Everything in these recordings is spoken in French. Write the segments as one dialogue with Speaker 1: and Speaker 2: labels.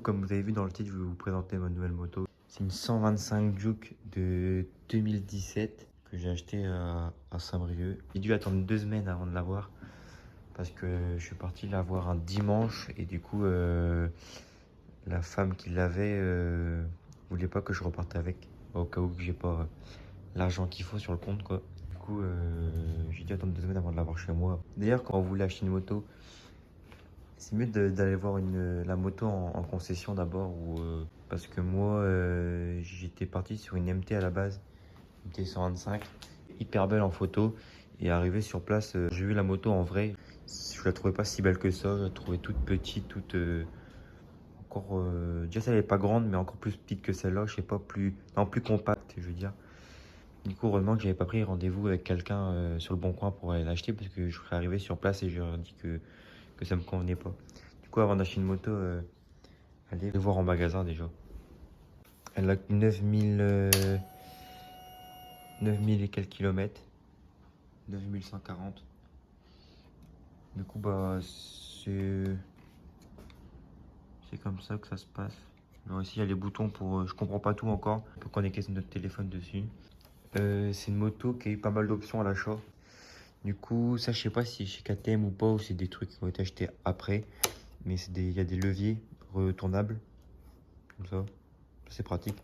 Speaker 1: comme vous avez vu dans le titre, je vais vous présenter ma nouvelle moto. C'est une 125 Juke de 2017 que j'ai acheté à Saint-Brieuc. J'ai dû attendre 2 semaines avant de l'avoir parce que je suis parti l'avoir un dimanche et du coup la femme qui l'avait voulait pas que je reparte avec au cas où que j'ai pas l'argent qu'il faut sur le compte quoi. Du coup j'ai dû attendre 2 semaines avant de l'avoir chez moi. D'ailleurs quand vous voulez acheter une moto, c'est mieux d'aller voir la moto en concession d'abord parce que moi j'étais parti sur une MT à la base, MT 125, hyper belle en photo et arrivé sur place, j'ai vu la moto en vrai, je la trouvais pas si belle que ça, je la trouvais toute petite, toute encore déjà elle est pas grande mais encore plus petite que celle-là, je sais pas plus compacte je veux dire. Du coup heureusement que j'avais pas pris rendez-vous avec quelqu'un sur le bon coin pour aller l'acheter parce que je serais arrivé sur place et je leur ai dit que ça me convenait pas. Du coup, avant d'acheter une moto, allez le voir en magasin déjà. Elle a 9000 et quelques kilomètres. 9140. Du coup, bah, c'est comme ça que ça se passe. Alors ici, il y a les boutons pour... je comprends pas tout encore. On peut connecter notre téléphone dessus. C'est une moto qui a eu pas mal d'options à l'achat. Du coup, ça, je sais pas si c'est chez KTM ou pas, ou c'est des trucs qui ont été achetés après. Mais il y a des leviers retournables. Comme ça. C'est pratique.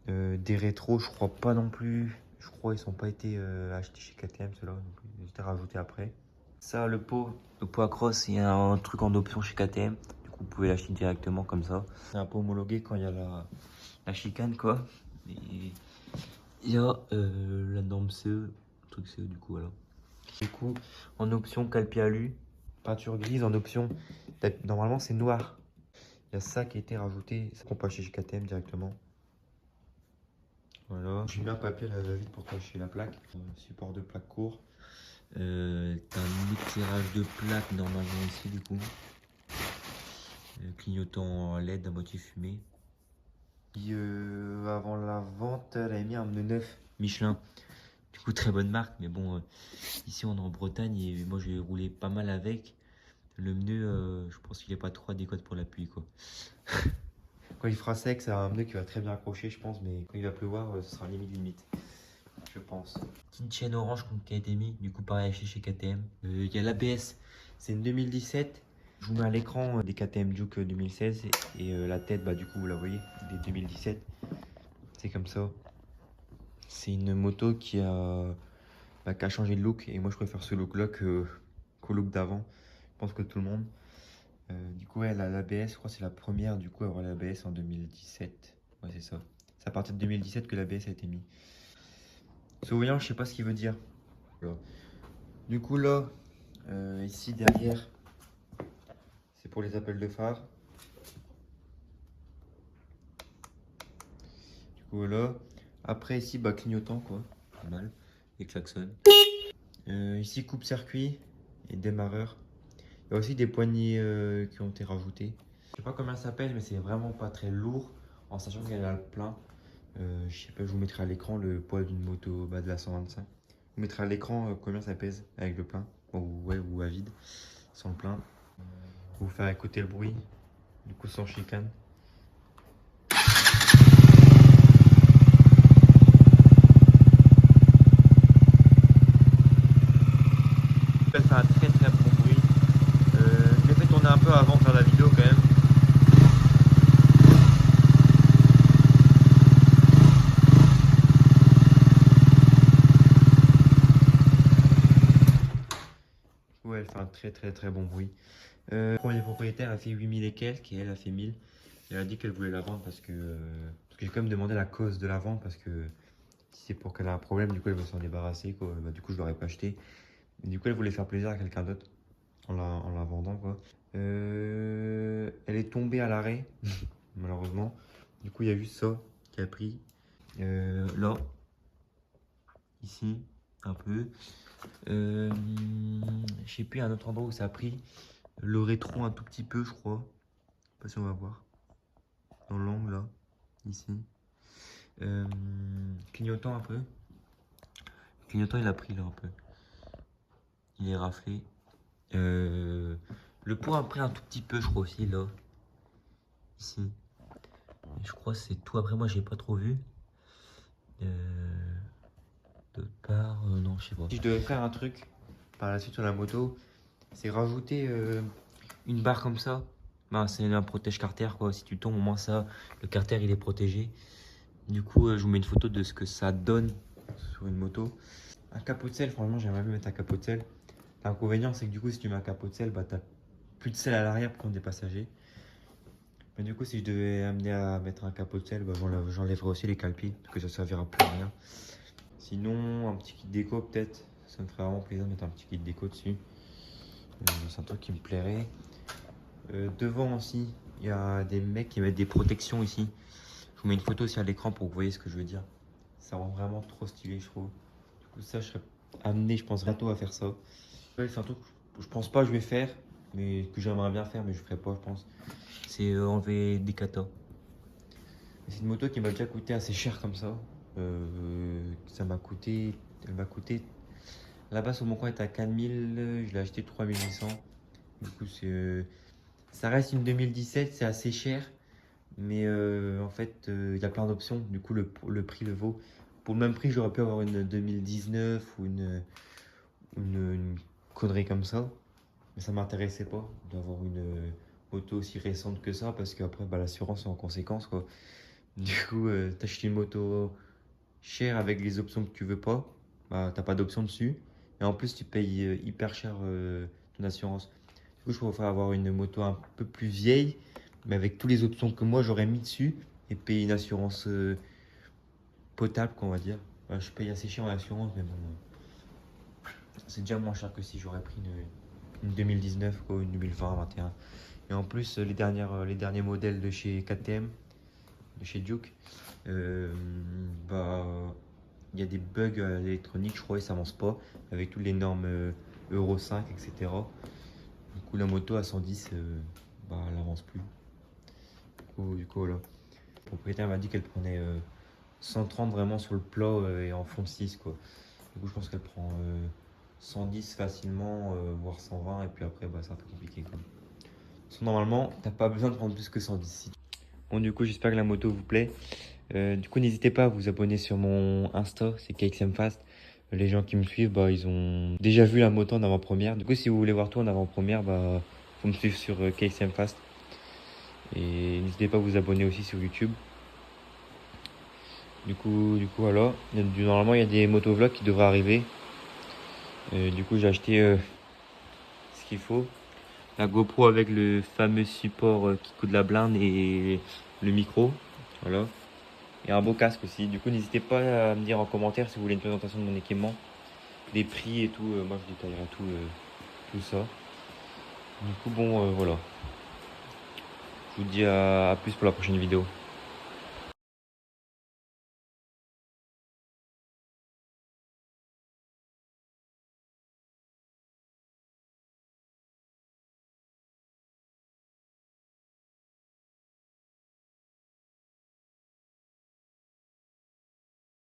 Speaker 1: Des rétros, je crois pas non plus. Je crois ils sont pas été achetés chez KTM ceux-là. Ils ont été rajoutés après. Ça, le pot à crosse, il y a un truc en option chez KTM. Du coup, vous pouvez l'acheter directement comme ça. C'est un pot homologué quand il y a la chicane quoi. Et il y a la norme CE, le truc CE du coup voilà. Du coup, en option calpi alu, peinture grise en option. Normalement c'est noir. Il y a ça qui a été rajouté, ça qu'on peut acheter chez KTM directement. Voilà, j'ai mis un papier à la va-vite pour cacher la plaque. Support de plaque court. T'as un éclairage de plaque normalement ici du coup. Clignotant LED à moitié fumé. Puis avant la vente, elle avait mis un pneu neuf Michelin. Du coup très bonne marque, mais bon, ici on est en Bretagne et moi j'ai roulé pas mal avec. Le pneu, je pense qu'il est pas trop adéquat pour la pluie quoi. Quand il fera sec, c'est un pneu qui va très bien accrocher je pense, mais quand il va pleuvoir, ce sera limite. Je pense. Petite chaîne orange qui a été mis, du coup pareil acheté chez KTM. Il y a l'ABS, c'est une 2017. Je vous mets à l'écran des KTM Juke 2016 et la tête, bah du coup vous la voyez, des 2017. C'est comme ça. C'est une moto qui a changé de look et moi je préfère ce look là qu'au look d'avant. Je pense que tout le monde. Du coup ouais, l'ABS, je crois que c'est la première du coup à avoir l'ABS en 2017. Ouais c'est ça. C'est à partir de 2017 que l'ABS a été mis. Ce voyant, je sais pas ce qu'il veut dire. Voilà. Du coup là, ici derrière, c'est pour les appels de phare. Du coup voilà. Après ici, bah clignotant quoi, pas mal. Et klaxon. Ici coupe-circuit et démarreur. Il y a aussi des poignées qui ont été rajoutées. Je sais pas comment ça s'appelle, mais c'est vraiment pas très lourd en sachant qu'elle a le plein. Je sais pas, je vous mettrai à l'écran le poids d'une moto de la 125. Je vous mettrai à l'écran combien ça pèse avec le plein. Ou à vide, sans le plein. Pour vous faire écouter le bruit, du coup sans chicane. Elle fait un très bon bruit. Je l'ai fait tourner un peu avant de faire la vidéo quand même. Ouais, elle fait un très bon bruit. Le premier propriétaire a fait 8000 et quelques et elle a fait 1000. Et elle a dit qu'elle voulait la vendre parce que j'ai quand même demandé la cause de la vente parce que si c'est pour qu'elle ait un problème, du coup elle veut s'en débarrasser quoi. Bah, du coup je l'aurais pas acheté. Et du coup elle voulait faire plaisir à quelqu'un d'autre en la vendant quoi. Elle est tombée à l'arrêt malheureusement. Du coup il y a juste ça qui a pris. Là, ici, un peu. Je sais plus un autre endroit où ça a pris. Le rétro un tout petit peu je crois. Je sais pas si on va voir. Dans l'angle là, ici. Clignotant un peu. Clignotant il a pris là un peu. Il est raflé. Le pot a pris un tout petit peu je crois aussi là. ici. Et je crois que c'est tout. Après, moi, j'ai pas trop vu. D'autre part, non, je sais pas. Si je devais faire un truc par la suite sur la moto, c'est rajouter une barre comme ça. Ben, c'est un protège-carter, quoi. Si tu tombes, au moins ça, le carter il est protégé. Du coup, je vous mets une photo de ce que ça donne sur une moto. Un capot de selle, franchement, j'aimerais bien mettre un capot de selle. L'inconvénient, c'est que du coup, si tu mets un capot de selle, bah, t'as plus de selle à l'arrière pour prendre des passagers. Mais du coup, si je devais amener à mettre un capot de selle, bah, j'enlèverais aussi les calpis, parce que ça servira plus à rien. Sinon, un petit kit déco peut-être. Ça me ferait vraiment plaisir de mettre un petit kit déco dessus. C'est un truc qui me plairait. Devant aussi, il y a des mecs qui mettent des protections ici. Je vous mets une photo aussi à l'écran pour que vous voyez ce que je veux dire. Ça rend vraiment trop stylé, je trouve. Du coup, ça, je serais amené, je pense, bientôt à faire ça. Ouais, c'est un truc que je pense pas que je vais faire, mais que j'aimerais bien faire, mais je ferai pas, je pense. C'est enlever des katas. C'est une moto qui m'a déjà coûté assez cher comme ça. Elle m'a coûté là-bas sur mon coin, elle était à 4000, je l'ai acheté 3800. Du coup, ça reste une 2017, c'est assez cher. Mais en fait, il y a plein d'options. Du coup, le prix le vaut. Pour le même prix, j'aurais pu avoir une 2019 ou une connerie comme ça. Mais ça m'intéressait pas d'avoir une moto aussi récente que ça. Parce qu'après, bah, l'assurance est en conséquence, quoi. Du coup, t'achètes une moto chère avec les options que tu veux pas. Bah, t'as pas d'option dessus. Et en plus, tu payes hyper cher ton assurance. Du coup, je préfère avoir une moto un peu plus vieille, mais avec toutes les options que moi j'aurais mis dessus et payer une assurance potable, qu'on va dire. Bah, je paye assez cher en assurance, mais bon, c'est déjà moins cher que si j'aurais pris une 2019 ou une 2020, 21. Et en plus, les derniers modèles de chez KTM, de chez Duke, bah, il y a des bugs électroniques, je crois, et ça avance pas avec toutes les normes Euro 5, etc. Du coup, la moto à 110, bah, elle avance plus. Du coup, voilà. Le propriétaire m'a dit qu'elle prenait 130 vraiment sur le plat et en fond de 6, quoi. Du coup, je pense qu'elle prend 110 facilement, voire 120, et puis après, bah, c'est un peu compliqué, quoi. Parce que normalement, t'as pas besoin de prendre plus que 110. Bon, du coup, j'espère que la moto vous plaît. Du coup, n'hésitez pas à vous abonner sur mon Insta, c'est KXM Fast. Les gens qui me suivent, bah, ils ont déjà vu la moto en avant-première. Du coup, si vous voulez voir tout en avant-première, bah, faut me suivre sur KXM Fast. Et n'hésitez pas à vous abonner aussi sur YouTube. Du coup, voilà. Normalement, il y a des motovlogs qui devraient arriver. Du coup, j'ai acheté ce qu'il faut. La GoPro avec le fameux support qui coûte la blinde et le micro. Voilà. Et un beau casque aussi. Du coup, n'hésitez pas à me dire en commentaire si vous voulez une présentation de mon équipement. Des prix et tout. Moi, je détaillerai tout ça. Du coup, bon, voilà. Je vous dis à plus pour la prochaine vidéo.